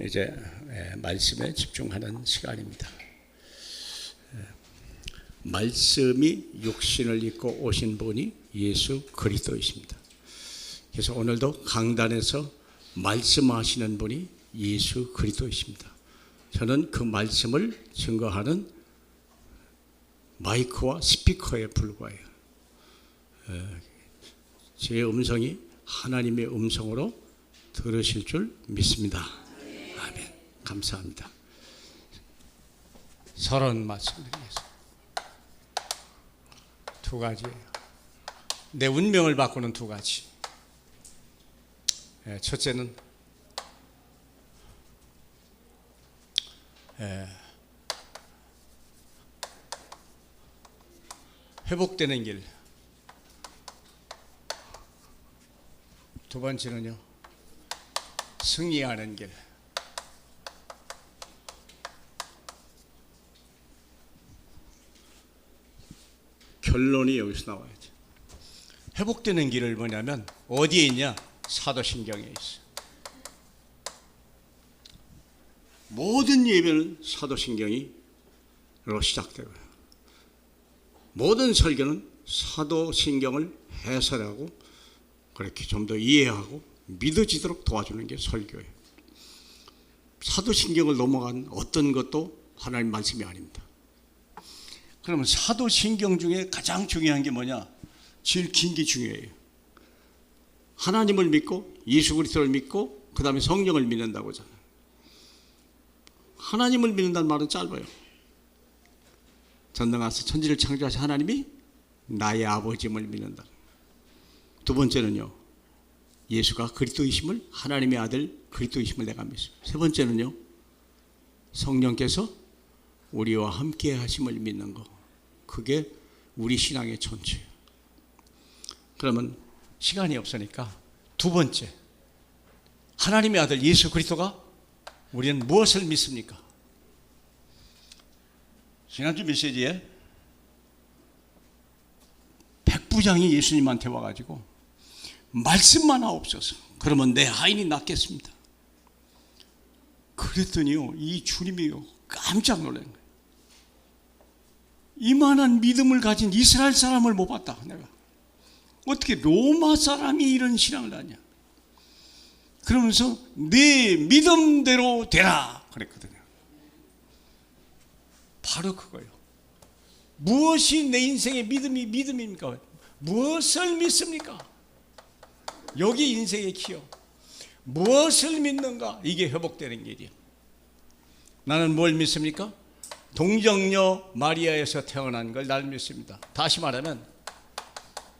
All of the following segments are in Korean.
이제 말씀에 집중하는 시간입니다. 말씀이 육신을 입고 오신 분이 예수 그리스도이십니다. 그래서 오늘도 강단에서 말씀하시는 분이 예수 그리스도이십니다. 저는 그 말씀을 증거하는 마이크와 스피커에 불과해요. 제 음성이 하나님의 음성으로 들으실 줄 믿습니다. 아멘. 감사합니다. 서론 말씀드리겠습니다. 두 가지예요. 내 운명을 바꾸는 두 가지. 첫째는 회복되는 길. 두 번째는요, 승리하는 길. 결론이 여기서 나와야죠. 회복되는 길을 뭐냐면 어디에 있냐? 사도신경에 있어요. 모든 예배는 사도신경으로 시작되고요. 모든 설교는 사도신경을 해설하고 그렇게 좀 더 이해하고 믿어지도록 도와주는 게 설교예요. 사도신경을 넘어간 어떤 것도 하나님 말씀이 아닙니다. 그러면 사도신경 중에 가장 중요한 게 뭐냐? 제일 긴 게 중요해요. 하나님을 믿고 예수 그리스도를 믿고 그 다음에 성령을 믿는다고 하잖아요. 하나님을 믿는다는 말은 짧아요. 전능하사 천지를 창조하신 하나님이 나의 아버지임을 믿는다. 두 번째는요, 예수가 그리스도이심을, 하나님의 아들 그리스도이심을 내가 믿습니다. 세 번째는요, 성령께서 우리와 함께 하심을 믿는 거. 그게 우리 신앙의 전체예요. 그러면 시간이 없으니까 두 번째, 하나님의 아들 예수 그리스도가 우리는 무엇을 믿습니까? 지난주 메시지에 백부장이 예수님한테 와가지고 말씀만 하옵소서, 그러면 내 하인이 낫겠습니다. 그랬더니요, 이 주님이요 깜짝 놀란 거예요. 이만한 믿음을 가진 이스라엘 사람을 못 봤다. 내가 어떻게 로마 사람이 이런 신앙을 하냐. 그러면서 네 믿음대로 되라 그랬거든요. 바로 그거예요. 무엇이 내 인생의 믿음입니까? 무엇을 믿습니까? 여기 인생의 키요. 무엇을 믿는가? 이게 회복되는 길이에요. 나는 뭘 믿습니까? 동정녀 마리아에서 태어난 걸 날 믿습니다. 다시 말하면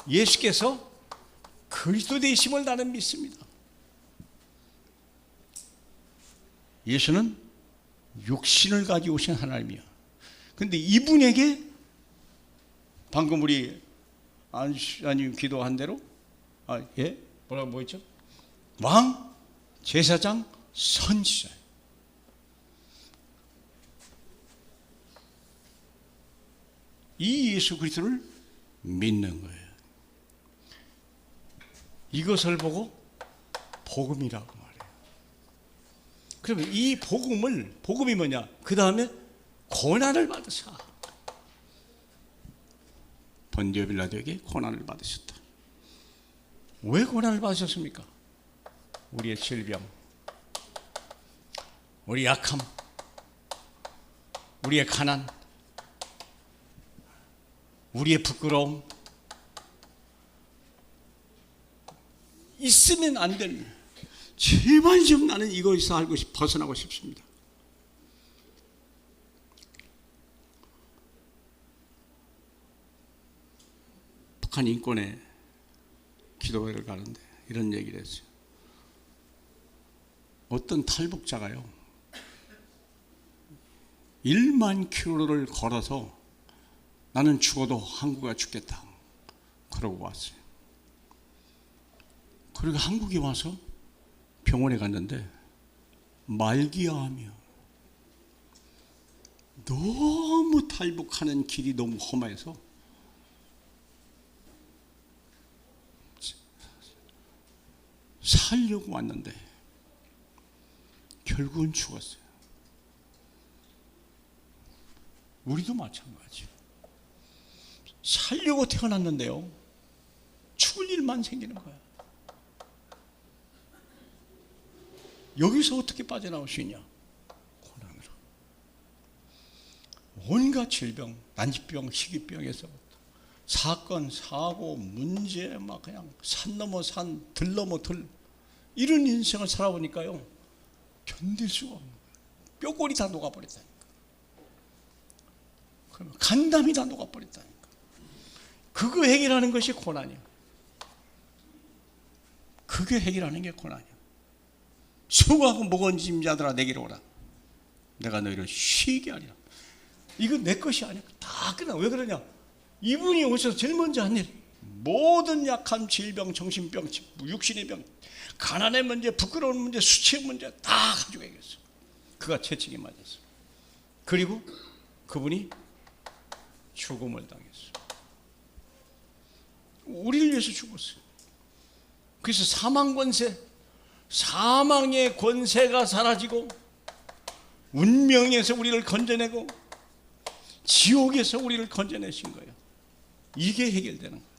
예수께서 그리스도 되심을 나는 믿습니다. 예수는 육신을 가지고 오신 하나님이야. 그런데 이분에게 방금 우리 안님 기도한 대로 뭐라고 했죠? 왕, 제사장, 선지자. 이 예수 그리스도를 믿는 거예요. 이것을 보고 복음이라고 말해요. 그러면 이 복음이 뭐냐? 그 다음에 고난을 받으사. 본디오 빌라도에게 고난을 받으셨다. 왜 고난을 받으셨습니까? 우리의 질병, 우리 약함, 우리의 가난, 우리의 부끄러움, 있으면 안 될, 제발 좀 나는 이거에서 벗어나고 싶습니다. 북한 인권에 기도회를 가는데 이런 얘기를 했어요. 어떤 탈북자가요 1만 킬로를 걸어서 나는 죽어도 한국에 죽겠다 그러고 왔어요. 그리고 한국에 와서 병원에 갔는데 말기암이요. 너무 탈북하는 길이 너무 험해서 살려고 왔는데 결국은 죽었어요. 우리도 마찬가지예요. 살려고 태어났는데요, 죽을 일만 생기는 거야. 여기서 어떻게 빠져나올 수 있냐? 고난으로. 온갖 질병, 난치병, 희귀병에서부터 사건, 사고, 문제, 막 그냥 산 넘어 산, 들 넘어 들, 이런 인생을 살아보니까요, 견딜 수가 없는 거예요. 뼈골이 다 녹아버렸다니까. 그러면 간담이 다 녹아버렸다니까. 그거 해결하는 것이 고난이야. 그게 해결하는 게 고난이야. 수고하고 무거운 짐 자들아 내게로 오라. 내가 너희를 쉬게 하리라. 이거 내 것이 아니야. 다 끝나. 왜 그러냐? 이분이 오셔서 제일 먼저 한 일, 모든 약한 질병, 정신병, 육신의 병, 가난의 문제, 부끄러운 문제, 수치의 문제 다 가지고 얘기했어. 그가 채찍에 맞았어. 그리고 그분이 죽음을 당했어. 우리를 위해서 죽었어요. 그래서 사망 권세, 사망의 권세가 사라지고 운명에서 우리를 건져내고 지옥에서 우리를 건져내신 거예요. 이게 해결되는 거예요.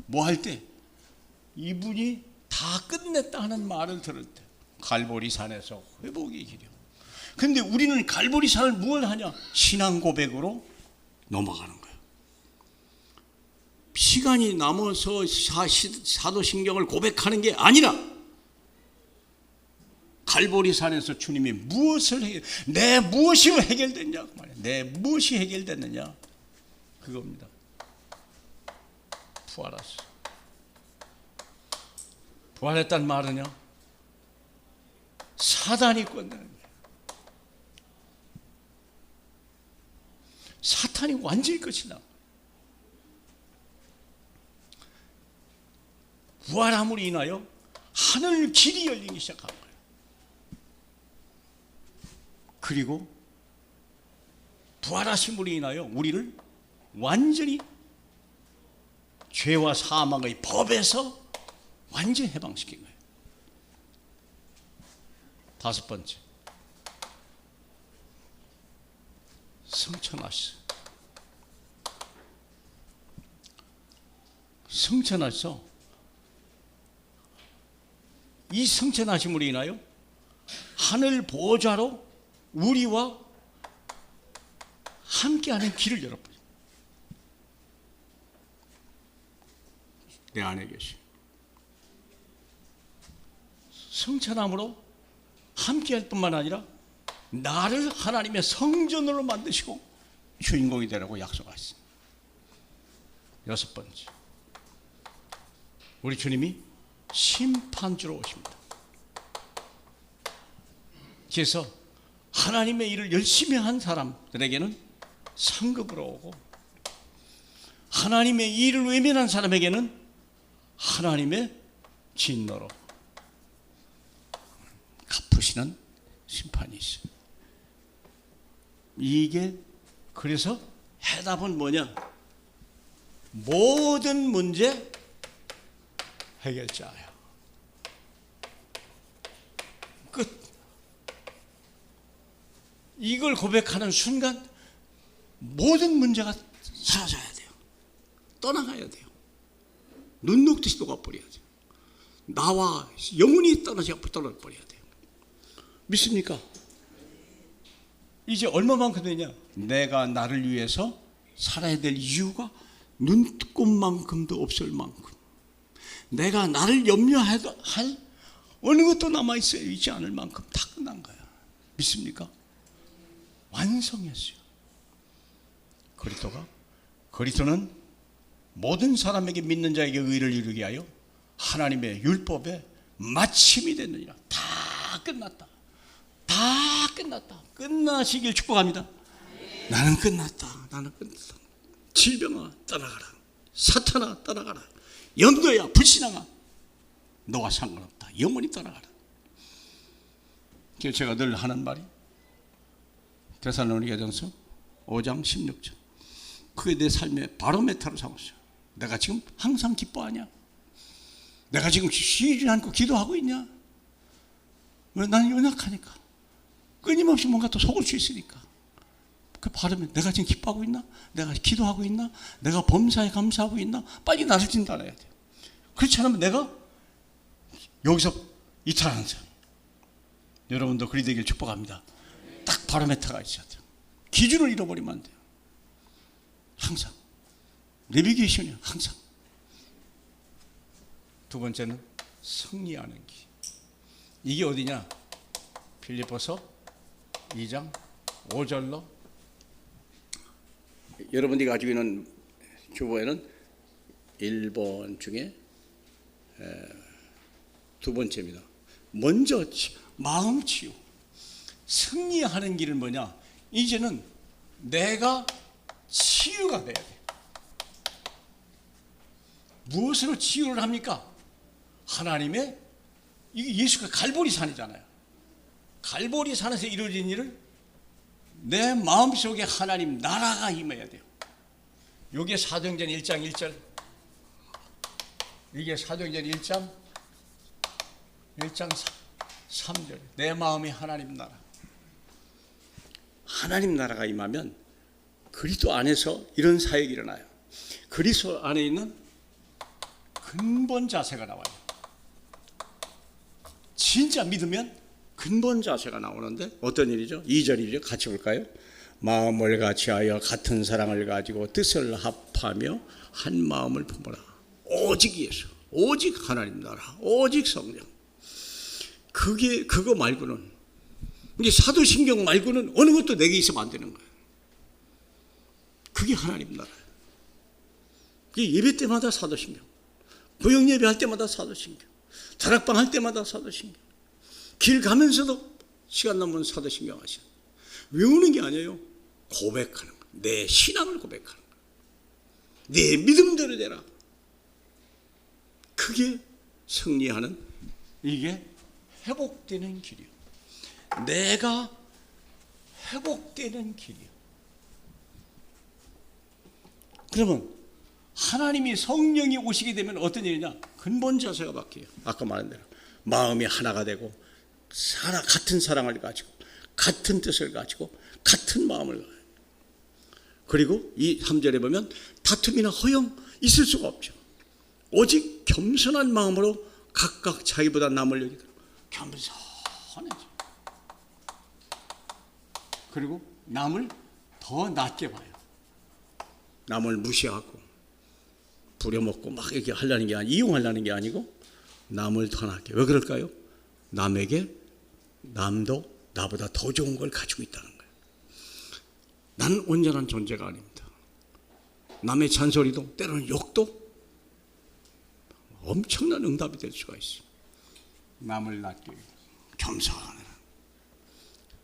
뭐 할 때? 이분이 다 끝냈다 하는 말을 들을 때, 갈보리산에서 회복의 길이요. 그런데 우리는 갈보리산을 무엇을 하냐? 신앙 고백으로 넘어가는 거예요. 시간이 남아서 사도신경을 고백하는 게 아니라, 갈보리산에서 주님이 무엇을 내 무엇이 해결됐냐? 내 무엇이 해결됐느냐? 그겁니다. 부활했어. 부활했다는 말은요, 사단이 꼰대는 거예요. 사탄이 완전히 끝이 나. 부활함으로 인하여 하늘 길이 열리기 시작한 거예요. 그리고 부활하심으로 인하여 우리를 완전히 죄와 사망의 법에서 완전히 해방시킨 거예요. 다섯 번째, 성천하시어. 성천하셔. 이 성천하심으로 인하여 하늘 보좌로 우리와 함께하는 길을 열어버려요. 내 안에 계신 성천함으로 함께할 뿐만 아니라 나를 하나님의 성전으로 만드시고 주인공이 되라고 약속하셨습니다. 여섯 번째, 우리 주님이 심판주로 오십니다. 그래서 하나님의 일을 열심히 한 사람들에게는 상급으로 오고, 하나님의 일을 외면한 사람에게는 하나님의 진노로 갚으시는 심판이 있어요. 이게 그래서 해답은 뭐냐? 모든 문제 해결자예요. 끝. 이걸 고백하는 순간 모든 문제가 사라져야 돼요. 떠나가야 돼요. 눈 녹듯이 녹아버려야 돼요. 나와 영원히 떠나버려야 돼요. 믿습니까? 이제 얼마만큼 되냐? 내가 나를 위해서 살아야 될 이유가 눈꼽만큼도 없을 만큼, 내가 나를 염려할 어느 것도 남아있어야 있지 않을 만큼 다 끝난 거야. 믿습니까? 완성했어요. 그리스도는 모든 사람에게 믿는 자에게 의를 이루게 하여 하나님의 율법에 마침이 됐느니라. 다 끝났다. 다 끝났다. 끝나시길 축복합니다. 나는 끝났다. 나는 끝났다. 질병아 떠나가라. 사탄아 떠나가라. 염려야 불신앙아 너와 상관없다. 영원히 떠나가라. 그래서 제가 늘 하는 말이 데살로니가전서 5장 16절. 그게 내 삶의 바로메타로 삼았어요. 내가 지금 항상 기뻐하냐? 내가 지금 쉬지 않고 기도하고 있냐? 왜? 나는 연약하니까. 끊임없이 뭔가 또 속을 수 있으니까. 그 바르면 내가 지금 기뻐하고 있나? 내가 기도하고 있나? 내가 범사에 감사하고 있나? 빨리 나를 진단해야 돼요. 그렇지 않으면 내가 여기서 이탈하는 사람. 여러분도 그리 되길 축복합니다. 딱 바로메타가 있어야 돼요. 기준을 잃어버리면 안 돼요. 항상 내비게이션이요. 항상. 두 번째는 승리하는 길. 이게 어디냐? 빌립보서 2장 5절로 여러분들이 가지고 있는 주보에는 1번 중에 두 번째입니다. 먼저 마음 치유. 승리하는 길은 뭐냐? 이제는 내가 치유가 돼야 돼. 무엇으로 치유를 합니까? 하나님의, 이게 예수가 갈보리산이잖아요. 갈보리산에서 이루어진 일을 내 마음속에 하나님 나라가 임해야 돼요. 이게 사도행전 1장 1절. 이게 사도행전 1장 3절. 내 마음이 하나님 나라. 하나님 나라가 임하면 그리스도 안에서 이런 사역이 일어나요. 그리스도 안에 있는 근본 자세가 나와요. 진짜 믿으면 근본 자세가 나오는데 어떤 일이죠? 2절이죠. 같이 볼까요? 마음을 같이하여 같은 사랑을 가지고 뜻을 합하며 한 마음을 품어라. 오직 예수, 오직 하나님 나라, 오직 성령. 그거 말고는, 이게 사도신경 말고는 어느 것도 내게 있으면 안 되는 거예요. 그게 하나님 나라예요. 그게 예배 때마다 사도신경, 구역 예배할 때마다 사도신경, 다락방 할 때마다 사도신경, 길 가면서도 시간 남으면 사도신경 하시는. 외우는 게 아니에요. 고백하는 거예요. 내 신앙을 고백하는 거예요. 내 믿음대로 되라. 그게 승리하는, 이게 회복되는 길이요. 내가 회복되는 길이요. 그러면 하나님이 성령이 오시게 되면 어떤 일이냐? 근본 자세가 바뀌어요. 아까 말한 대로 마음이 하나가 되고 같은 사랑을 가지고 같은 뜻을 가지고 같은 마음을 가지고. 그리고 이 3절에 보면 다툼이나 허영 있을 수가 없죠. 오직 겸손한 마음으로 각각 자기보다 남을 여기도록 겸손해져. 그리고 남을 더 낮게 봐요. 남을 무시하고 부려먹고 막 이렇게 하려는 게 이용하려는 게 아니고 남을 더 낮게. 왜 그럴까요? 남에게 남도 나보다 더 좋은 걸 가지고 있다는 거예요. 나는 온전한 존재가 아닙니다. 남의 잔소리도 때로는 욕도 엄청난 응답이 될 수가 있어요. 남을 낮게 겸손하라.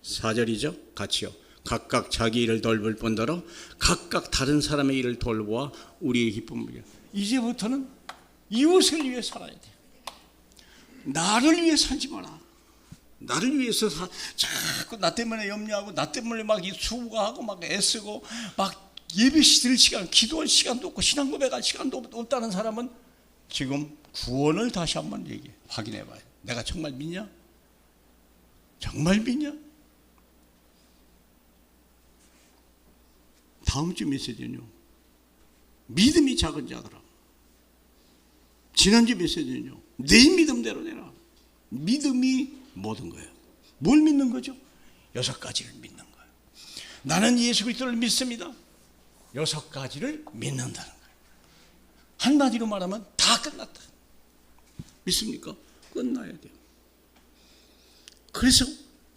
4절이죠. 같이요. 각각 자기 일을 돌볼 뿐더러 각각 다른 사람의 일을 돌보아 우리의 기쁨을. 이제부터는 이웃을 위해 살아야 돼요. 나를 위해 살지 마라. 나를 위해서 자꾸 나 때문에 염려하고 나 때문에 막 수고하고 막 애쓰고 막 예배 드릴 시간, 기도할 시간도 없고 신앙 고백할 시간도 없다는 사람은 지금 구원을 다시 한번 확인해 봐요. 내가 정말 믿냐? 정말 믿냐? 다음 주 메시지는요. 믿음이 작은 자들아. 지난주 메시지는요. 내 믿음대로 되라. 믿음이 모든 거예요. 뭘 믿는 거죠? 6가지를 믿는 거예요. 나는 예수 그리스도를 믿습니다. 6가지를 믿는다는 거예요. 한마디로 말하면 다 끝났다. 믿습니까? 끝나야 돼요. 그래서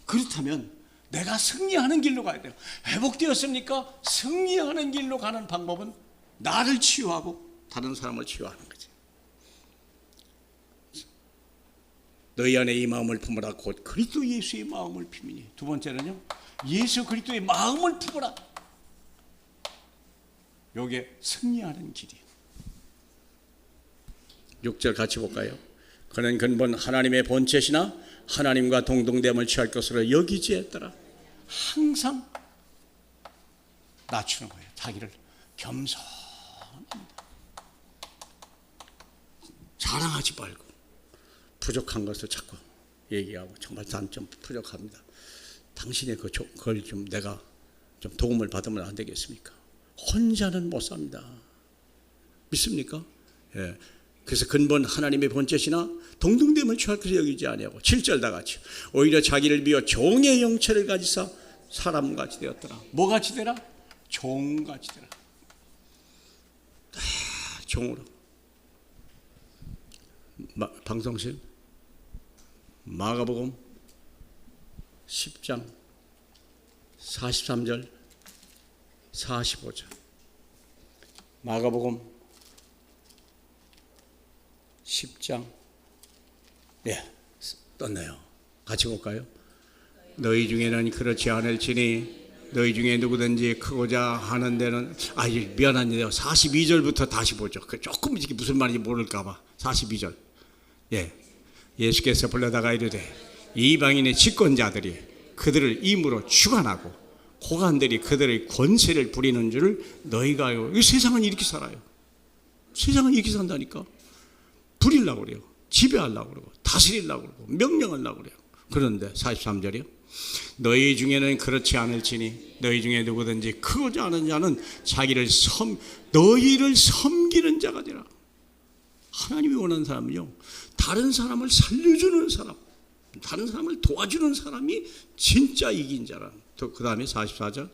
그렇다면 내가 승리하는 길로 가야 돼요. 회복되었습니까? 승리하는 길로 가는 방법은 나를 치유하고 다른 사람을 치유하는 거지. 너희 안에 이 마음을 품으라. 곧 그리스도 예수의 마음을 품으니. 두 번째는요. 예수 그리스도의 마음을 품으라. 요게 승리하는 길이에요. 6절 같이 볼까요? 그는 근본 하나님의 본체시나 하나님과 동등됨을 취할 것으로 여기지 했더라. 항상 낮추는 거예요. 자기를 겸손합니다. 자랑하지 말고 부족한 것을 자꾸 얘기하고 정말 난 좀 부족합니다. 당신의 그걸 좀 내가 좀 도움을 받으면 안 되겠습니까? 혼자는 못 삽니다. 믿습니까? 예. 그래서 근본 하나님의 본체시나 동등됨을 취할 것을 여기지 아니하고 7절 다 같이 오히려 자기를 비워 종의 형체를 가지사 사람같이 되었더라. 뭐같이 되라? 종같이 되라. 종으로. 방송실 마가복음 10장 43절 45절 마가복음 10장 떴네요. 같이 볼까요? 너희 중에는 그렇지 않을지니 너희 중에 누구든지 크고자 하는 데는 미안한데요. 42절부터 다시 보죠. 조금 이게 무슨 말인지 모를까봐 42절. 예수께서 불러다가 이르되 이방인의 집권자들이 그들을 임으로 주관하고 고관들이 그들의 권세를 부리는 줄을 너희가 알고. 이 세상은 이렇게 살아요. 세상은 이렇게 산다니까. 부리려고 그래요. 지배하려고 그러고 다스리려고 그러고 명령하려고 그래요. 그런데 43절이요. 너희 중에는 그렇지 않을지니 너희 중에 누구든지 크고자 하는 자는 너희를 섬기는 자가 되라. 하나님이 원하는 사람은요, 다른 사람을 살려주는 사람, 다른 사람을 도와주는 사람이 진짜 이긴 자라. 그 다음에 44절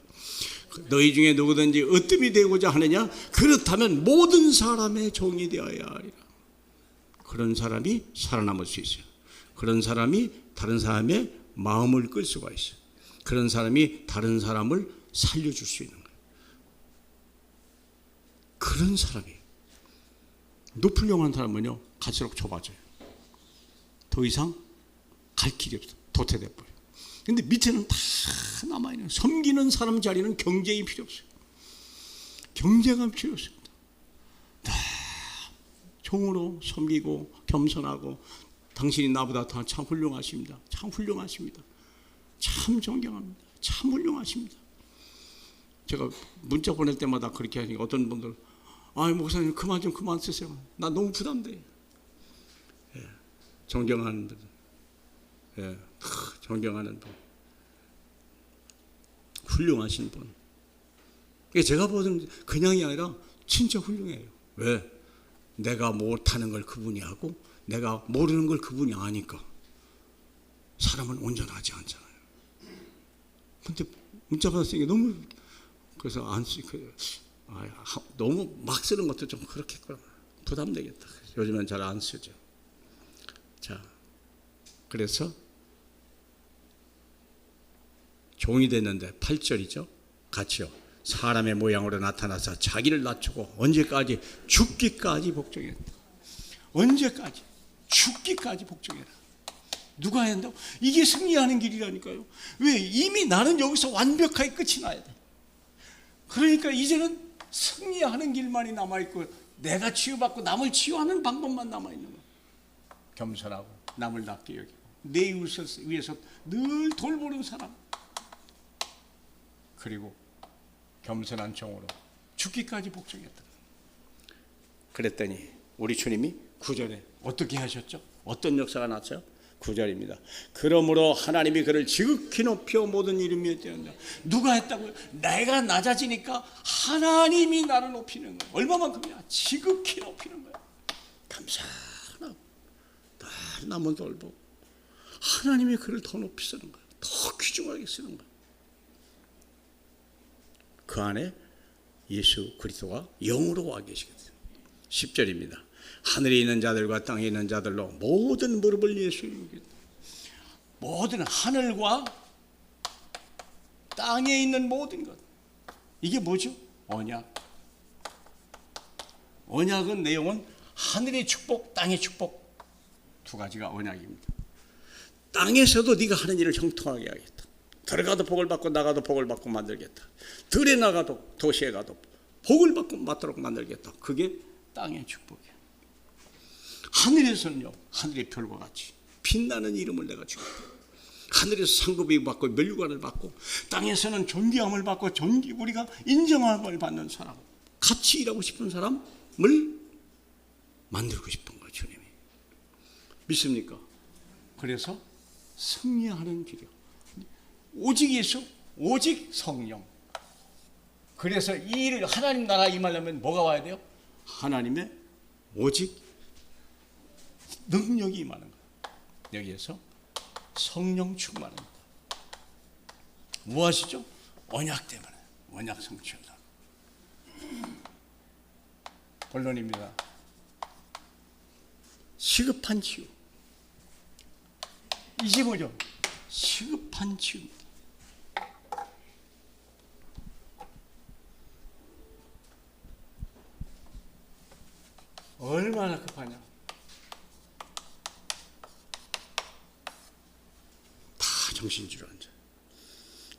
너희 중에 누구든지 으뜸이 되고자 하느냐 그렇다면 모든 사람의 종이 되어야 하리라. 그런 사람이 살아남을 수 있어요. 그런 사람이 다른 사람의 마음을 끌 수가 있어요. 그런 사람이 다른 사람을 살려줄 수 있는 거예요. 그런 사람이 높을 영한 사람은요 갈수록 좁아져요. 더 이상 갈 길이 없어. 도태돼 버려요. 근데 밑에는 다 남아있는 섬기는 사람 자리는 경쟁이 필요 없어요. 경쟁은 필요 없습니다. 다 종으로 섬기고 겸손하고 당신이 나보다 더 참 훌륭하십니다. 참 훌륭하십니다. 참 존경합니다. 참 훌륭하십니다. 제가 문자 보낼 때마다 그렇게 하니까 어떤 분들 목사님 그만 쓰세요. 나 너무 부담돼. 존경하는 분, 존경하는 분, 훌륭하신 분. 제가 보는 그냥이 아니라 진짜 훌륭해요. 왜? 내가 못하는 걸 그분이 하고 내가 모르는 걸 그분이 아니까. 사람은 온전하지 않잖아요. 근데 문자 받았으니까 너무 그래서 너무 막 쓰는 것도 좀 그렇겠구나. 부담되겠다. 요즘엔 잘 안 쓰죠. 자, 그래서 종이 됐는데 8절이죠. 같이요. 사람의 모양으로 나타나서 자기를 낮추고 언제까지? 죽기까지 복종했다. 언제까지? 죽기까지 복종해라. 누가 해야 한다고? 이게 승리하는 길이라니까요. 왜? 이미 나는 여기서 완벽하게 끝이 나야 돼. 그러니까 이제는 승리하는 길만이 남아있고 내가 치유받고 남을 치유하는 방법만 남아있는 거야. 겸손하고 남을 낮게 여기고 내 이웃을 위해서 늘 돌보는 사람, 그리고 겸손한 종으로 죽기까지 복종했다. 그랬더니 우리 주님이 9절에 어떻게 하셨죠? 어떤 역사가 났어요? 9절입니다. 그러므로 하나님이 그를 지극히 높여 모든 이름에 띄운다. 누가 했다고요? 내가 낮아지니까 하나님이 나를 높이는 거예요. 얼마만큼이야? 지극히 높이는 거예요. 감사하고 늘 남은 돌보고 하나님이 그를 더 높이 쓰는 거예요. 더 귀중하게 쓰는 거예요. 그 안에 예수 그리스도가 영으로 와 계시거든요. 10절입니다. 하늘에 있는 자들과 땅에 있는 자들로 모든 무릎을 예수에 꿇겠다. 모든 하늘과 땅에 있는 모든 것. 이게 뭐죠? 언약. 언약은 내용은 하늘의 축복, 땅의 축복 두 가지가 언약입니다. 땅에서도 네가 하는 일을 형통하게 하겠다. 들어가도 복을 받고 나가도 복을 받고 만들겠다. 들에 나가도 도시에 가도 복을 받고 맞도록 만들겠다. 그게 땅의 축복이에요. 하늘에서는요, 하늘의 별과 같이 빛나는 이름을 내가 주겠다. 하늘에서 상급을 받고 멸류관을 받고 땅에서는 존귀함을 받고 우리가 인정함을 받는 사람, 같이 일하고 싶은 사람을 만들고 싶은 거예요. 주님이. 믿습니까? 그래서 승리하는 길이요. 오직 예수, 오직 성령. 그래서 이 일을 하나님 나라 임하려면 뭐가 와야 돼요? 하나님의 오직 능력이 임하는 거예요. 여기에서 성령 충만합니다. 무엇이죠? 언약 때문에. 언약 성취하다. 본론입니다. 시급한 치유. 이게 뭐죠? 시급한 치유. 얼마나 급하냐? 다 정신질환자.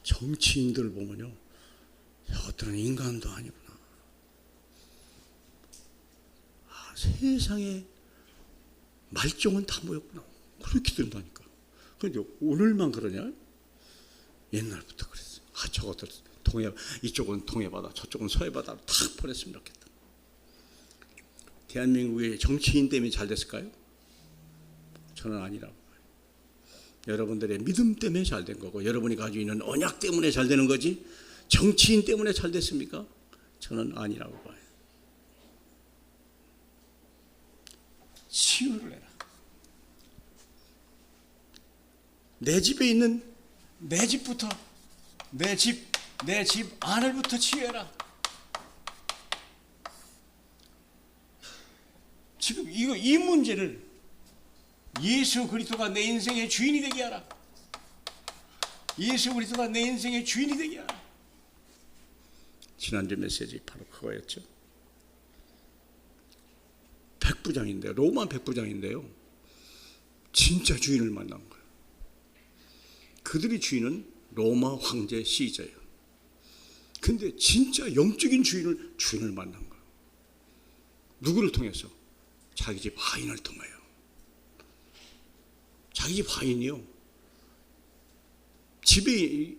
정치인들 보면요, 어떤 인간도 아니구나. 세상에 말종은 다 모였구나. 그렇게 된다니까. 그런데 오늘만 그러냐? 옛날부터 그랬어요. 저것들 이쪽은 동해바다, 저쪽은 서해바다로 탁 보냈으면 좋겠다. 대한민국의 정치인 때문에 잘 됐을까요? 저는 아니라고 봐요. 여러분들의 믿음 때문에 잘 된 거고, 여러분이 가지고 있는 언약 때문에 잘 되는 거지, 정치인 때문에 잘 됐습니까? 저는 아니라고 봐요. 치유를 해라. 내 집에 있는 내 집부터, 내 집 안을부터 치유해라. 지금 이 문제를 예수 그리스도가 내 인생의 주인이 되게 하라. 예수 그리스도가 내 인생의 주인이 되게 하라. 지난주 메시지 바로 그거였죠. 백부장인데요. 로마 백부장인데요. 진짜 주인을 만난 거예요. 그들의 주인은 로마 황제 시저예요. 근데 진짜 영적인 주인을 만난 거예요. 누구를 통해서? 자기 집 하인을 통해요. 자기 집 하인이요. 집에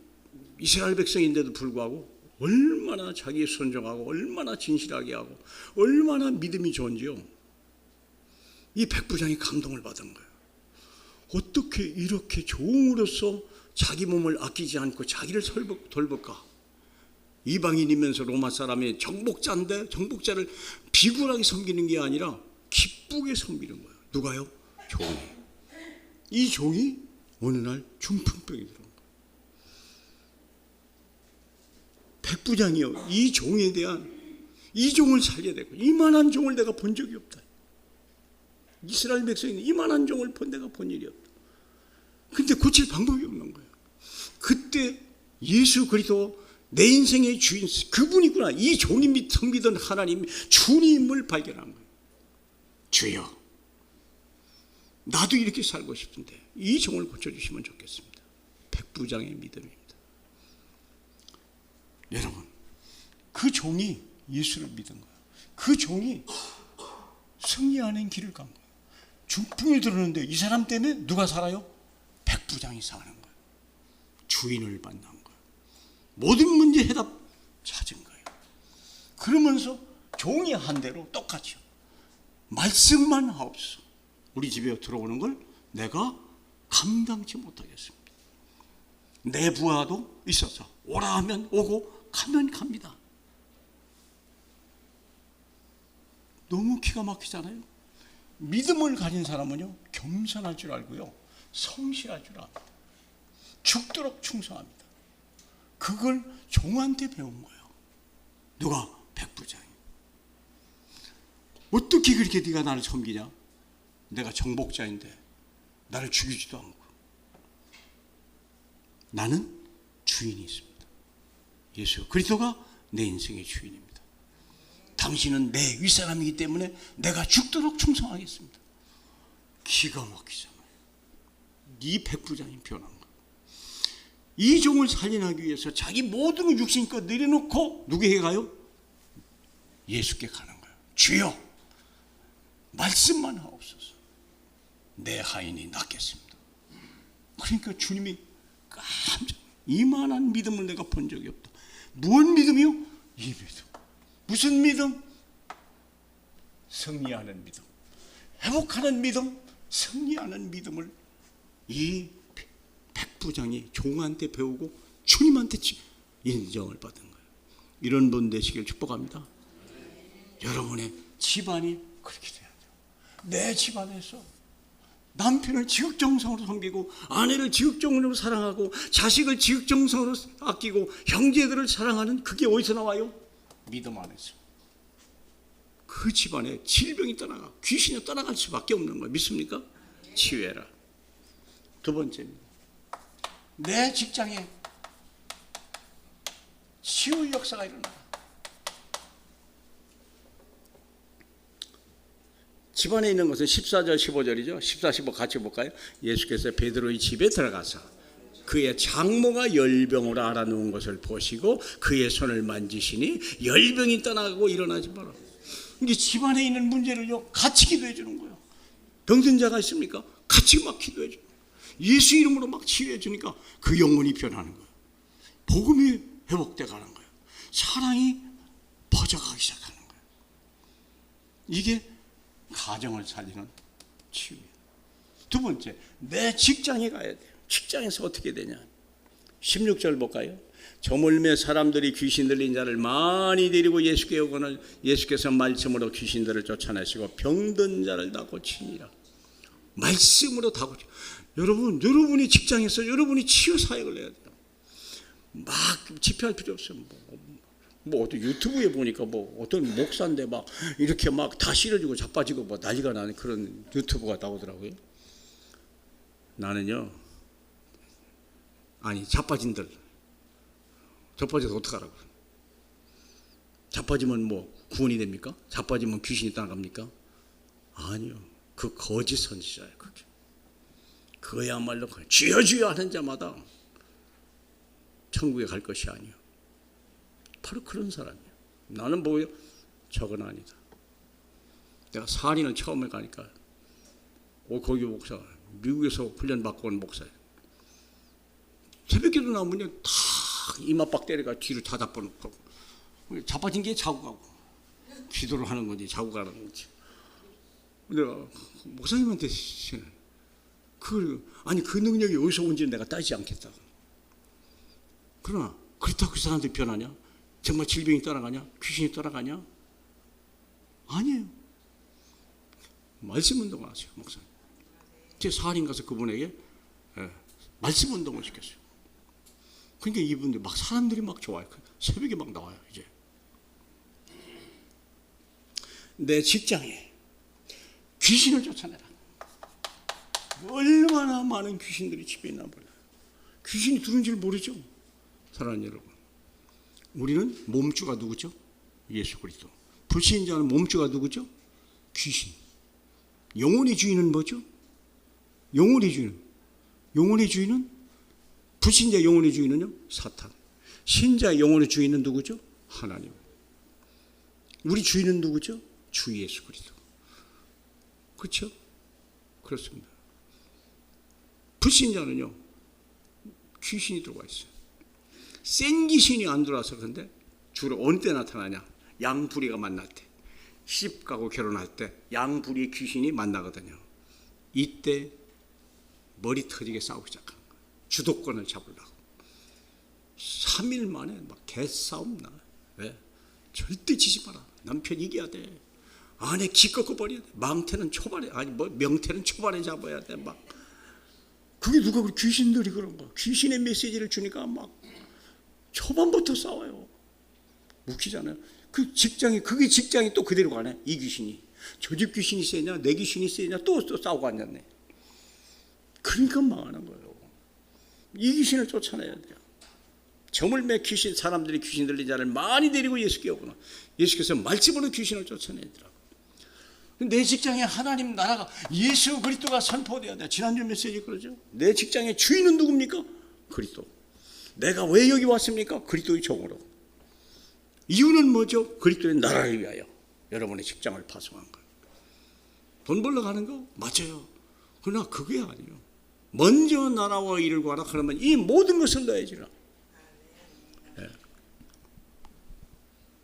이스라엘 백성인데도 불구하고 얼마나 자기에 순종하고 얼마나 진실하게 하고 얼마나 믿음이 좋은지요. 이 백부장이 감동을 받은 거예요. 어떻게 이렇게 종으로서 자기 몸을 아끼지 않고 자기를 돌볼까? 이방인이면서 로마 사람의 정복자인데 정복자를 비굴하게 섬기는 게 아니라 기쁘게 섬기는 거예요. 누가요? 종이. 이 종이 어느 날 중풍병이 들어온 거예요. 백부장이요. 이 종에 대한 이 종을 살려야 되고, 이만한 종을 내가 본 적이 없다. 이스라엘 백성이 이만한 종을 내가 본 일이 없다. 근데 고칠 방법이 없는 거예요. 그때 예수 그리스도 내 인생의 주인, 그분이구나. 이 종이 섬기던 하나님 주님을 발견한 거예요. 주여, 나도 이렇게 살고 싶은데 이 종을 고쳐주시면 좋겠습니다. 백부장의 믿음입니다. 여러분, 그 종이 예수를 믿은 거예요. 그 종이 승리하는 길을 간 거예요. 중풍이 들었는데 이 사람 때문에 누가 살아요? 백부장이 사는 거예요. 주인을 만난 거예요. 모든 문제 해답 찾은 거예요. 그러면서 종이 한 대로 똑같이요. 말씀만 하옵소서. 우리 집에 들어오는 걸 내가 감당치 못하겠습니다. 내 부하도 있어서 오라 하면 오고 가면 갑니다. 너무 기가 막히잖아요. 믿음을 가진 사람은요, 겸손할 줄 알고요, 성실할 줄 압니다. 죽도록 충성합니다. 그걸 종한테 배운 거예요. 누가? 백부장이. 어떻게 그렇게 네가 나를 섬기냐? 내가 정복자인데 나를 죽이지도 않고. 나는 주인이 있습니다. 예수 그리스도가 내 인생의 주인입니다. 당신은 내 윗사람이기 때문에 내가 죽도록 충성하겠습니다. 기가 막히잖아요. 이 백부장이 변한 거예요. 이 종을 살인하기 위해서 자기 모든 육신껏 내려놓고 누구에게 가요? 예수께 가는 거예요. 주여, 말씀만 하옵소서. 내 하인이 낫겠습니다. 그러니까 주님이 깜짝, 이만한 믿음을 내가 본 적이 없다. 무슨 믿음이요? 이 믿음. 무슨 믿음? 승리하는 믿음. 회복하는 믿음, 승리하는 믿음을 이 백부장이 종한테 배우고 주님한테 인정을 받은 거예요. 이런 분 되시길 축복합니다. 여러분의 집안이 그렇게 돼야 돼요. 내 집안에서 남편을 지극정성으로 섬기고 아내를 지극정성으로 사랑하고 자식을 지극정성으로 아끼고 형제들을 사랑하는 그게 어디서 나와요? 믿음 안에서. 그 집안에 질병이 떠나가 귀신이 떠나갈 수밖에 없는 거예요. 믿습니까? 치유해라. 두 번째입니다. 내 직장에 치유 역사가 일어나. 집안에 있는 것은 14절 15절이죠. 14, 15 같이 볼까요? 예수께서 베드로의 집에 들어가서 그의 장모가 열병으로 앓아누운 것을 보시고 그의 손을 만지시니 열병이 떠나고 일어나지 마라. 이게 집안에 있는 문제를요 같이 기도해 주는 거예요. 병든 자가 있습니까? 같이 막 기도해 주는 거예요. 예수 이름으로 막 치유해 주니까 그 영혼이 변하는 거예요. 복음이 회복돼 가는 거예요. 사랑이 퍼져가기 시작하는 거예요. 이게 가정을 살리는 치유예요. 두 번째, 내 직장에 가야 돼요. 직장에서 어떻게 되냐? 16절 볼까요? 저물매 사람들이 귀신 들린 자를 많이 데리고 예수께 오거늘 예수께서 말씀으로 귀신들을 쫓아내시고 병든 자를 다 고치니라. 말씀으로 다 고치. 여러분이 직장에서 여러분이 치유 사역을 해야 돼요. 막 집회할 필요 없어요. 뭐 어떤 유튜브에 보니까 뭐 어떤 목사인데 막 이렇게 막 다 실어주고 자빠지고 뭐 난리가 나는 그런 유튜브가 나오더라고요. 나는요, 아니 자빠진들 자빠져서 어떡하라고? 자빠지면 뭐 구원이 됩니까? 자빠지면 귀신이 떠나갑니까? 아니요, 그 거짓 선지자예요. 그게 그야말로 주여 주여 하는 자마다 천국에 갈 것이 아니요. 바로 그런 사람이에요. 나는 뭐예요? 저건 아니다. 내가 사리는 처음에 가니까 거기 목사, 미국에서 훈련받고 온 목사예요. 새벽기도 나오면 다 이마박 때려가 뒤로 다 잡아놓고 자빠진 게 자고 가고 기도를 하는 건지 자고 가는 건지. 내가 목사님한테 그 능력이 어디서 온지는 내가 따지지 않겠다. 그러나 그렇다고 그 사람들이 변하냐? 정말 질병이 떠나가냐? 귀신이 떠나가냐? 아니에요. 말씀 운동을 하세요, 목사님. 제 사할인 가서 그분에게 말씀 운동을 시켰어요. 그러니까 이분들 막 사람들이 막 좋아요. 새벽에 막 나와요, 이제. 내 직장에 귀신을 쫓아내라. 얼마나 많은 귀신들이 집에 있나 몰라요. 귀신이 들어온 줄 모르죠, 사랑하는 여러분. 우리는 몸주가 누구죠? 예수 그리스도. 불신자는 몸주가 누구죠? 귀신. 영혼의 주인은 뭐죠? 영혼의 주인은 불신자 영혼의 주인은요? 사탄. 신자의 영혼의 주인은 누구죠? 하나님. 우리 주인은 누구죠? 주 예수 그리스도. 그렇죠? 그렇습니다. 불신자는요, 귀신이 들어와 있어요. 센 귀신이 안 들어와서 그런데 주로 어느 때 나타나냐? 양부리가 만날 때, 시집가고 결혼할 때 양부리의 귀신이 만나거든요. 이때 머리 터지게 싸우기 시작하는 거예요. 주도권을 잡으려고. 3일 만에 막 개싸움 나. 왜? 절대 지지 마라. 남편 이겨야 돼. 아내 기껏고 버려야 돼. 명태는 초반에 잡아야 돼. 막. 그게 누가 그래? 귀신들이 그런 거. 귀신의 메시지를 주니까 막 초반부터 싸워요. 웃기잖아요. 그게 직장이 또 그대로 가네. 이 귀신이. 저 집 귀신이 세냐, 내 귀신이 세냐, 또 싸우고 앉았네. 그러니까 망하는 거예요. 이 귀신을 쫓아내야 돼요. 저물매 귀신, 사람들이 귀신 들린 자를 많이 데리고 예수께 오구나. 예수께서 말씀으로 귀신을 쫓아내더라고. 내 직장에 하나님 나라가 예수 그리스도가 선포되어야 돼. 지난주 메시지 그러죠. 내 직장의 주인은 누굽니까? 그리스도. 내가 왜 여기 왔습니까? 그리스도의 종으로. 이유는 뭐죠? 그리스도의 나라를 위하여 여러분의 직장을 파송한 거예요. 돈 벌러 가는 거 맞아요. 그러나 그게 아니에요. 먼저 나라와 일을 구하라. 그러면 이 모든 것을 넣어야지라. 네.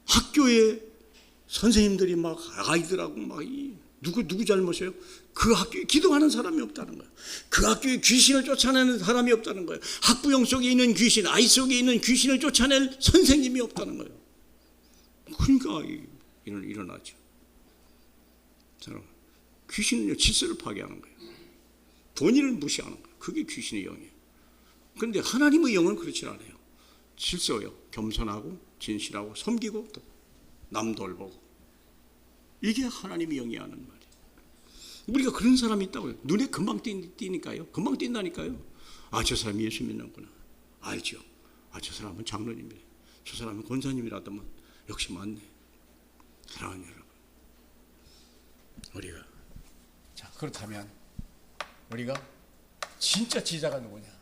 학교에 선생님들이 막 아이들하고 막 누구 잘못이에요? 그 학교에 기도하는 사람이 없다는 거예요. 그 학교에 귀신을 쫓아내는 사람이 없다는 거예요. 학부형 속에 있는 귀신, 아이 속에 있는 귀신을 쫓아낼 선생님이 없다는 거예요. 그러니까 일어나죠. 귀신은요, 질서를 파괴하는 거예요. 본인을 무시하는 거예요. 그게 귀신의 영이에요. 그런데 하나님의 영은 그렇지 않아요. 질서요. 겸손하고 진실하고 섬기고 남 돌보고. 이게 하나님의 영이 하는 말이에요. 우리가 그런 사람이 있다고요. 눈에 금방 띄니까요. 금방 띈다니까요. 아, 저 사람이 예수 믿는구나. 알죠. 아, 저 사람은 장로님이래. 저 사람은 권사님이라더만 역시 맞네. 사랑하는 여러분, 우리가 자, 그렇다면 우리가 진짜 제자가 누구냐?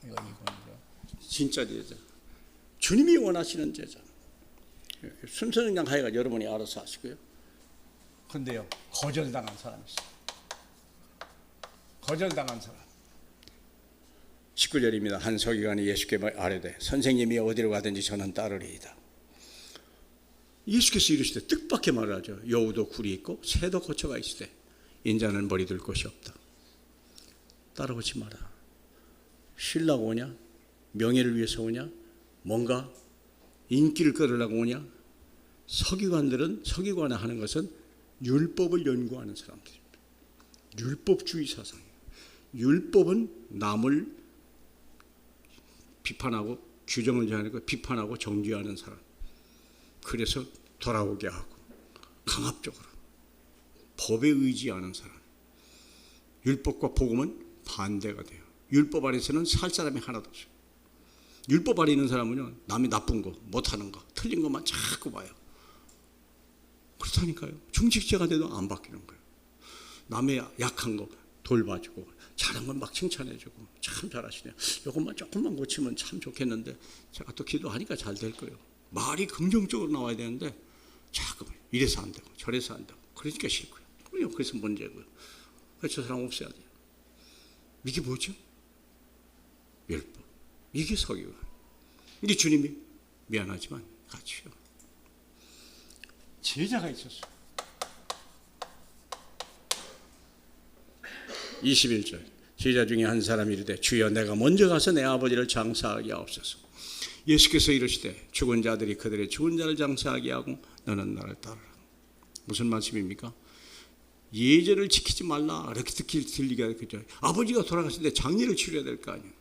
이거죠. 진짜 제자. 주님이 원하시는 제자. 순서 그냥 하여가 여러분이 알아서 하시고요. 근데요, 거절당한 사람이 있어요. 거절당한 사람. 19절입니다. 한 서기관이 예수께 아뢰되 선생님이 어디로 가든지 저는 따르리이다. 예수께서 이르시되 뜻밖의 말을 하죠. 여우도 굴이 있고 새도 거처가 있으되 인자는 머리둘 곳이 없다. 따라오지 마라. 쉬려고 오냐? 명예를 위해서 오냐? 뭔가 인기를 끌으려고 오냐? 서기관들은 서기관을 하는 것은 율법을 연구하는 사람들입니다. 율법주의 사상이에요. 율법은 남을 비판하고 규정을 정하고 비판하고 정죄하는 사람. 그래서 돌아오게 하고 강압적으로 법에 의지하는 사람. 율법과 복음은 반대가 돼요. 율법 아래서는 살 사람이 하나도 없어요. 율법 아래 있는 사람은요, 남이 나쁜 거, 못하는 거, 틀린 것만 자꾸 봐요. 그렇다니까요. 중직자가 돼도 안 바뀌는 거예요. 남의 약한 거 돌봐주고 잘한 건 막 칭찬해주고 참 잘하시네요. 이것만 조금만 고치면 참 좋겠는데 제가 또 기도하니까 잘 될 거예요. 말이 긍정적으로 나와야 되는데 자꾸 이래서 안 되고 저래서 안 되고 그러니까 싫고요. 그래서 문제고요. 그래서 저 사람 없애야 돼요. 이게 뭐죠? 율법. 이게 서기관. 이게 주님이 미안하지만 같이요. 제자가 있었어요. 21절. 제자 중에 한 사람이 이르되 주여 내가 먼저 가서 내 아버지를 장사하게 하옵소서. 예수께서 이르시되 죽은 자들이 그들의 죽은 자를 장사하게 하고 너는 나를 따르라. 무슨 말씀입니까? 예절을 지키지 말라 이렇게 들리게 하겠죠. 아버지가 돌아가실 때 장례를 치러야 될 거 아니에요.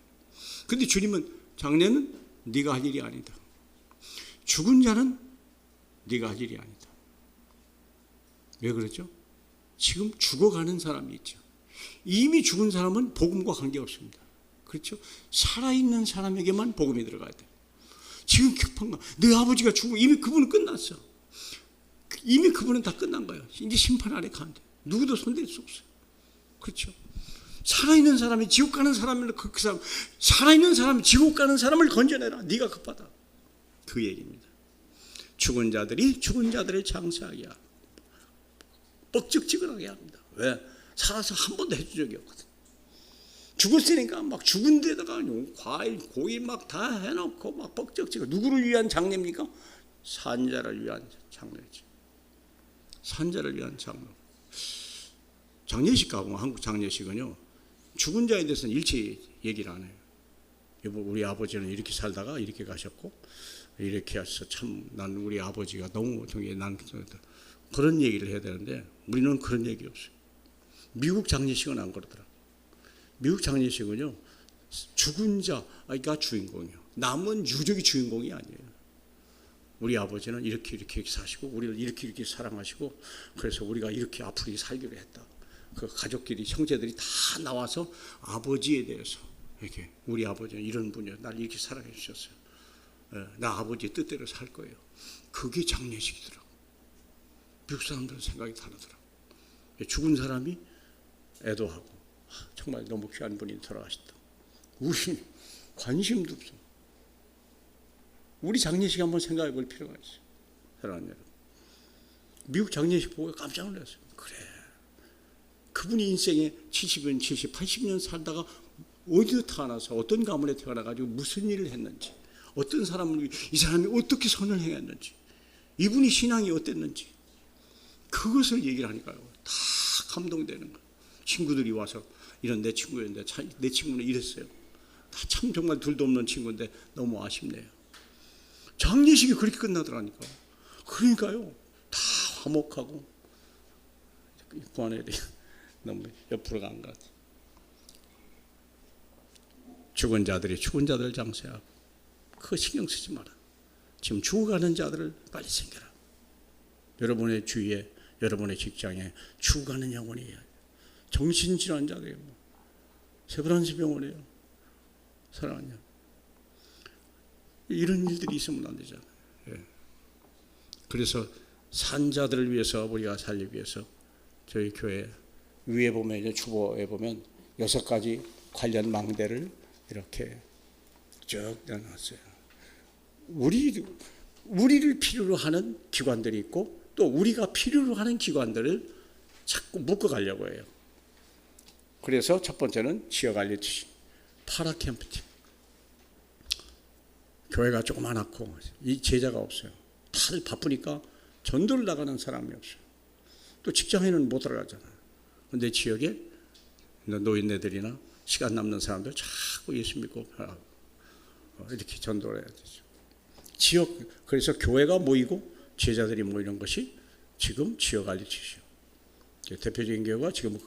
근데 주님은 장례는 네가 할 일이 아니다. 죽은 자는 네가 할 일이 아니다. 왜 그렇죠? 지금 죽어가는 사람이 있죠. 이미 죽은 사람은 복음과 관계없습니다. 그렇죠? 살아있는 사람에게만 복음이 들어가야 돼요. 지금 급한 거, 내 아버지가 죽고 이미 그분은 끝났어. 이미 그분은 다 끝난 거예요. 이제 심판 아래 가면 돼요. 누구도 손댈 수 없어요. 그렇죠? 살아있는 사람이 지옥 가는 사람을 그 사람, 살아있는 사람이 지옥 가는 사람을 건져내라. 네가 급하다. 그 얘기입니다. 죽은 자들이 죽은 자들의 장사하게 하고 뻑적지근하게 합니다. 왜? 살아서 한 번도 해준 적이 없거든. 죽었으니까 막 죽은 데다가 과일, 고기 막 다 해놓고 막 뻑적지근. 누구를 위한 장례입니까? 산자를 위한 장례지. 산자를 위한 장례. 장례식하고 한국 장례식은요, 죽은 자에 대해서는 일체 얘기를 안 해요. 여보, 우리 아버지는 이렇게 살다가 이렇게 가셨고 이렇게 해서 참 난 우리 아버지가 너무 난 그런 얘기를 해야 되는데 우리는 그런 얘기 없어요. 미국 장례식은 안 그러더라. 미국 장례식은요, 죽은 자가 주인공이에요. 남은 유족이 주인공이 아니에요. 우리 아버지는 이렇게 사시고 우리를 이렇게 사랑하시고 그래서 우리가 이렇게 앞으로 살기로 했다. 그 가족끼리 형제들이 다 나와서 아버지에 대해서 이렇게 우리 아버지는 이런 분이야. 날 이렇게 사랑해 주셨어요. 나 아버지의 뜻대로 살 거예요. 그게 장례식이더라고. 미국 사람들은 생각이 다르더라고. 죽은 사람이 애도하고 정말 너무 귀한 분이 돌아가셨다. 우리 관심도 없어. 우리 장례식 한번 생각해 볼 필요가 있어요. 사랑하는 여러분. 미국 장례식 보고 깜짝 놀랐어요. 그래. 그분이 인생에 70년, 80년 살다가 어디서 태어나서 어떤 가문에 태어나가지고 무슨 일을 했는지, 어떤 사람을, 이 사람이 어떻게 선을 행했는지, 이분이 신앙이 어땠는지, 그것을 얘기를 하니까요. 다 감동되는 거예요. 친구들이 와서 이런 내 친구였는데 내 친구는 이랬어요. 다 참 정말 둘도 없는 친구인데 너무 아쉽네요. 장례식이 그렇게 끝나더라니까. 그러니까요. 다 화목하고 부안해야 너무 옆으로 간 것 같아요. 죽은 자들이 죽은 자들 장세하고 그거 신경 쓰지 마라. 지금 죽어가는 자들을 빨리 챙겨라. 여러분의 주위에 여러분의 직장에 죽어가는 영혼이에요. 정신질환자들이에요. 세브란스 병원이에요. 사랑하냐. 이런 일들이 있으면 안 되잖아요. 예. 그래서 산자들을 위해서 우리가 살리기 위해서 저희 교회 위에 보면 이제 주보에 보면 6가지 관련 망대를 이렇게 쭉 내놨어요. 우리를 필요로 하는 기관들이 있고 또 우리가 필요로 하는 기관들을 자꾸 묶어가려고 해요. 그래서 첫 번째는 지역알리치 파라캠프팀. 교회가 조그맣고 이 제자가 없어요. 다들 바쁘니까 전도를 나가는 사람이 없어요. 또 직장에는 못 들어가잖아요. 그런데 지역에 노인네들이나 시간 남는 사람들 자꾸 예수 믿고 이렇게 전도를 해야 되죠. 그래서 교회가 모이고 제자들이 모이는 것이 지금 지역 알리치죠. 대표적인 교회가 지금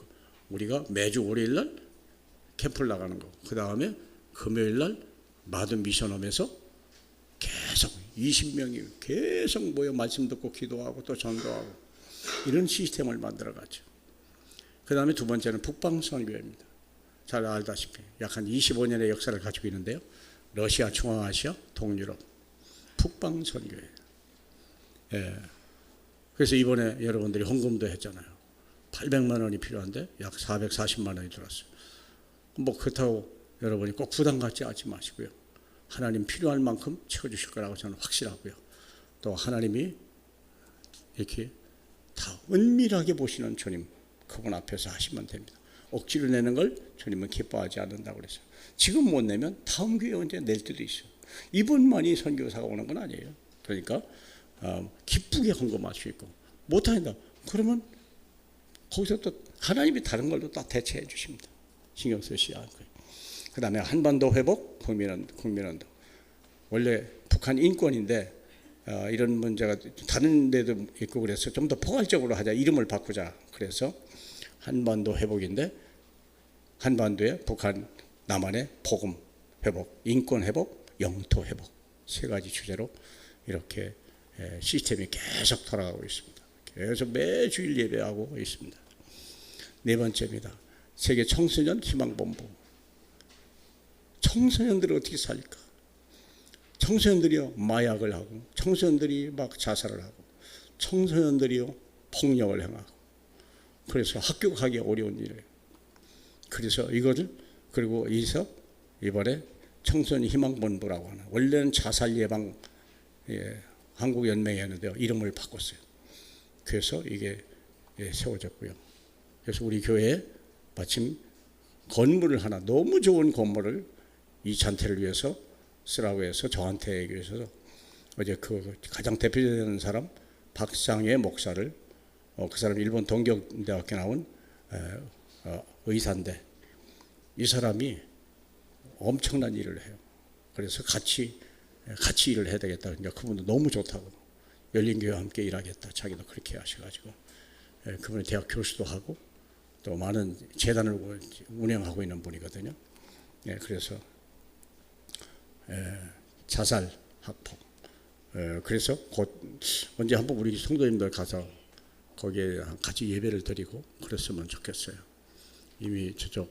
우리가 매주 월요일날 캠프를 나가는 거. 그 다음에 금요일날 마든 미션홈에서 계속 20명이 계속 모여 말씀 듣고 기도하고 또 전도하고 이런 시스템을 만들어가죠. 그 다음에 두 번째는 북방선교회입니다. 잘 알다시피 약 한 25년의 역사를 가지고 있는데요. 러시아, 중앙아시아, 동유럽 북방선교회. 예. 그래서 이번에 여러분들이 헌금도 했잖아요. 800만 원이 필요한데 약 440만 원이 들었어요. 뭐 그렇다고 여러분이 꼭 부담 갖지 않지 마시고요. 하나님 필요할 만큼 채워주실 거라고 저는 확실하고요. 또 하나님이 이렇게 다 은밀하게 보시는 주님 그분 앞에서 하시면 됩니다. 억지로 내는 걸 주님은 기뻐하지 않는다고 그랬어요. 지금 못 내면 다음 기회에 언제 낼 때도 있어요. 이번만이 선교사가 오는 건 아니에요. 그러니까 기쁘게 헌금할 수 있고 못한다. 그러면 거기서 또 하나님이 다른 걸로 다 대체해 주십니다. 신경 쓰시지 않고요. 그 다음에 한반도 회복, 국민운동. 원래 북한 인권인데 이런 문제가 다른 데도 있고 그래서 좀 더 포괄적으로 하자. 이름을 바꾸자. 그래서 한반도 회복인데 한반도에 북한, 남한의 복음 회복, 인권 회복, 영토 회복 3가지 주제로 이렇게 시스템이 계속 돌아가고 있습니다. 계속 매주일 예배하고 있습니다. 4번째입니다. 세계 청소년 희망본부. 청소년들을 어떻게 살릴까? 청소년들이요 마약을 하고 청소년들이 막 자살을 하고 청소년들이요 폭력을 행하고 그래서 학교 가기 어려운 일이에요. 그래서 이거를 그리고 이번에 청소년 희망본부라고 하는 원래는 자살 예방 한국연맹이었는데요. 이름을 바꿨어요. 그래서 이게 세워졌고요. 그래서 우리 교회에 마침 건물을 하나 너무 좋은 건물을 이 잔태를 위해서 쓰라고 해서 저한테 얘기해서 어제 그 가장 대표되는 사람 박상혜 목사를 그 사람 일본 동경대학교 나온 의사인데 이 사람이 엄청난 일을 해요. 그래서 같이 일을 해야 되겠다. 그러니까 그분도 너무 좋다고 열린교회와 함께 일하겠다. 자기도 그렇게 하셔가지고 그분이 대학 교수도 하고 또 많은 재단을 운영하고 있는 분이거든요. 그래서 자살 학폭. 그래서 곧 언제 한번 우리 성도님들 가서 거기에 같이 예배를 드리고 그랬으면 좋겠어요. 이미 저쪽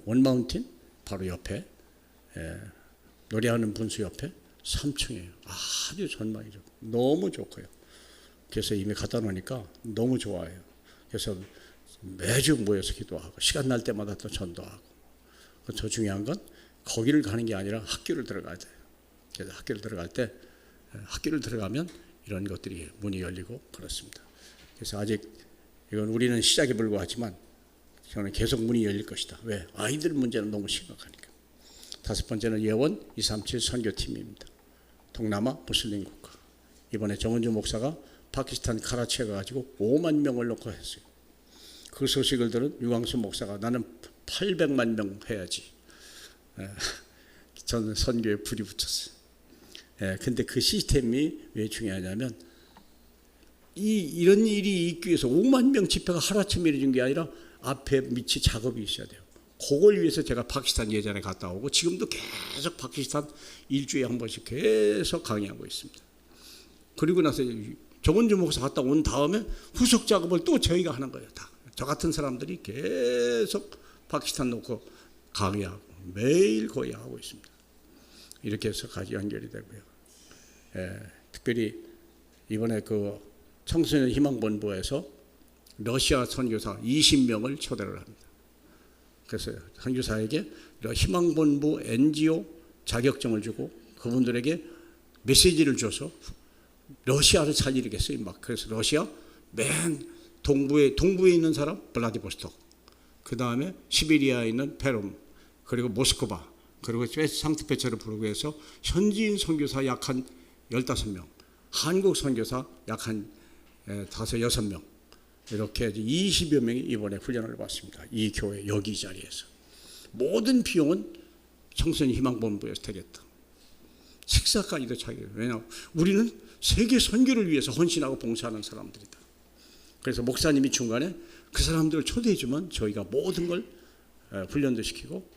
원마운틴 바로 옆에 노래하는 분수 옆에 3층이에요. 아주 전망이 좋고 너무 좋고요. 그래서 이미 갖다 놓으니까 너무 좋아요. 그래서 매주 모여서 기도하고 시간 날 때마다 또 전도하고. 더 중요한 건 거기를 가는 게 아니라 학교를 들어가야 돼요. 그래서 학교를 들어갈 때 학교를 들어가면 이런 것들이 문이 열리고 그렇습니다. 그래서 아직 이건 우리는 시작에 불과하지만 저는 계속 문이 열릴 것이다. 왜? 아이들 문제는 너무 심각하니까. 5번째는 예원 237 선교팀입니다. 동남아 무슬림 국가. 이번에 정은주 목사가 파키스탄 카라치에 가가지고 5만 명을 놓고 했어요. 그 소식을 들은 유광수 목사가 나는 800만 명 해야지. 저는 선교에 불이 붙었어요. 근데 그 시스템이 왜 중요하냐면 이런 일이 있기 위해서 5만 명 집회가 하루아침에 이루어진 게 아니라 앞에 밑이 작업이 있어야 돼요. 그걸 위해서 제가 파키스탄 예전에 갔다 오고 지금도 계속 파키스탄 일주일에 한 번씩 계속 강의하고 있습니다. 그리고 나서 정원주 목사 갔다 온 다음에 후속 작업을 또 저희가 하는 거예요. 다. 저 같은 사람들이 계속 파키스탄 놓고 강의하고 매일 거의 하고 있습니다. 이렇게 해서 같이 연결이 되고요. 특별히 이번에 그 청소년 희망본부에서 러시아 선교사 20명을 초대를 합니다. 그래서 선교사에게 희망본부 NGO 자격증을 주고 그분들에게 메시지를 줘서 러시아를 살리겠어요. 막 그래서 러시아 맨 동부에 있는 사람 블라디보스톡, 그 다음에 시베리아에 있는 페룸, 그리고 모스크바, 그리고 상트페테르부르크에서 현지인 선교사 약 한 15명, 한국 선교사 약 한 5-6명, 이렇게 20여 명이 이번에 훈련을 받습니다. 이 교회 여기 자리에서. 모든 비용은 청소년 희망본부에서 되겠다. 식사까지도 자기. 왜냐하면 우리는 세계 선교를 위해서 헌신하고 봉사하는 사람들이다. 그래서 목사님이 중간에 그 사람들을 초대해주면 저희가 모든 걸 훈련도 시키고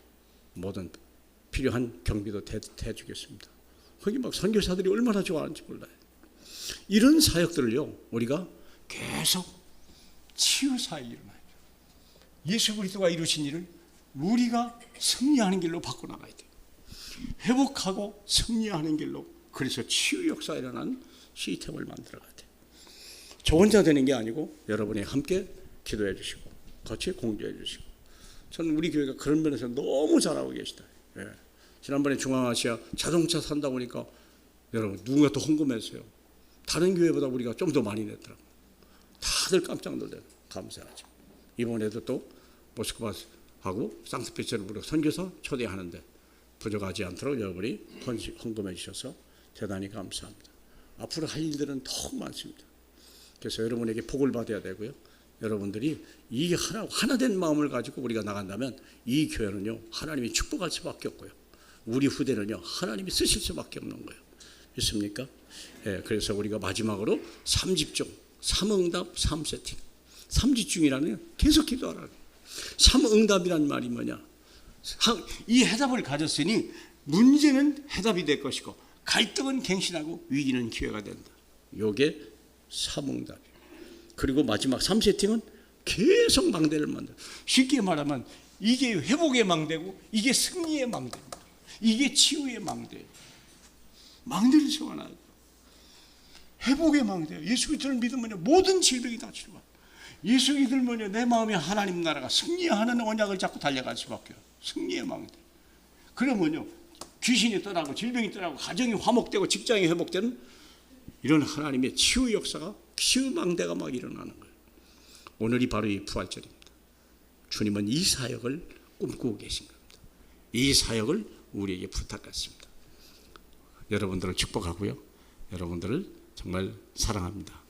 모든 필요한 경비도 해주겠습니다. 거기 막 선교사들이 얼마나 좋아하는지 몰라요. 이런 사역들을요 우리가 계속 치유사역이 일어나요. 예수 그리스도가 이루신 일을 우리가 승리하는 길로 바꿔나가야 돼요. 회복하고 승리하는 길로. 그래서 치유 역사가 일어나는 시스템을 만들어가야 돼요. 저 혼자 되는 게 아니고 여러분이 함께 기도해 주시고 같이 공유해 주시고. 저는 우리 교회가 그런 면에서 너무 잘하고 계시다. 지난번에 중앙아시아 자동차 산다고 보니까 여러분 누군가 또 헌금했어요. 다른 교회보다 우리가 좀 더 많이 냈더라고요. 다들 깜짝 놀래요. 감사하죠. 이번에도 또 모스크바하고 상트페테르부르크 선교사 초대하는데 부족하지 않도록 여러분이 헌금해 주셔서 대단히 감사합니다. 앞으로 할 일들은 더 많습니다. 그래서 여러분에게 복을 받아야 되고요. 여러분들이 이 하나 된 마음을 가지고 우리가 나간다면 이 교회는요 하나님이 축복할 수밖에 없고요. 우리 후대는요 하나님이 쓰실 수밖에 없는 거예요. 있습니까? 그래서 우리가 마지막으로 3집중, 3응답, 3세팅. 3집중이라는 계속 기도하라고. 3응답이란 말이 뭐냐? 이 해답을 가졌으니 문제는 해답이 될 것이고 갈등은 갱신하고 위기는 기회가 된다. 이게 3응답이에요. 그리고 마지막 3세팅은 계속 망대를 만들어. 쉽게 말하면 이게 회복의 망대고 이게 승리의 망대입니다. 이게 치유의 망대예요. 망대를 세워놔야 돼요. 회복의 망대예요. 예수 그리스도를 믿으면 모든 질병이 다 치료가. 예수 믿으면 내 마음에 하나님 나라가 승리하는 언약을 잡고 달려갈 수밖에 없어요. 승리의 망대. 그러면요 귀신이 떠나고 질병이 떠나고 가정이 화목되고 직장이 회복되는 이런 하나님의 치유 역사가 치유 망대가 막 일어나는 거예요. 오늘이 바로 이 부활절입니다. 주님은 이 사역을 꿈꾸고 계신 겁니다. 이 사역을 우리에게 부탁했습니다. 여러분들을 축복하고요. 여러분들을 정말 사랑합니다.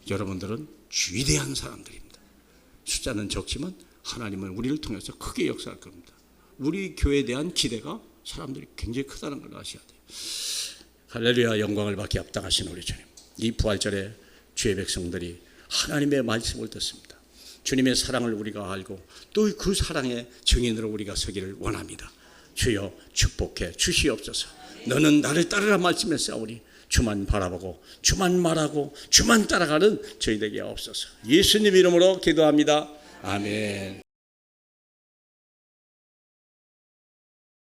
여러분들은 위대한 사람들입니다. 숫자는 적지만 하나님은 우리를 통해서 크게 역사할 겁니다. 우리 교회에 대한 기대가 사람들이 굉장히 크다는 걸 아셔야 돼요. 할렐루야. 영광을 받기 앞당하신 우리 주님. 이 부활절에 주의 백성들이 하나님의 말씀을 듣습니다. 주님의 사랑을 우리가 알고 또 그 사랑의 증인으로 우리가 서기를 원합니다. 주여 축복해 주시옵소서. 너는 나를 따르라 말씀했사오니 주만 바라보고 주만 말하고 주만 따라가는 저희 되게 없소서. 예수님 이름으로 기도합니다. 아멘.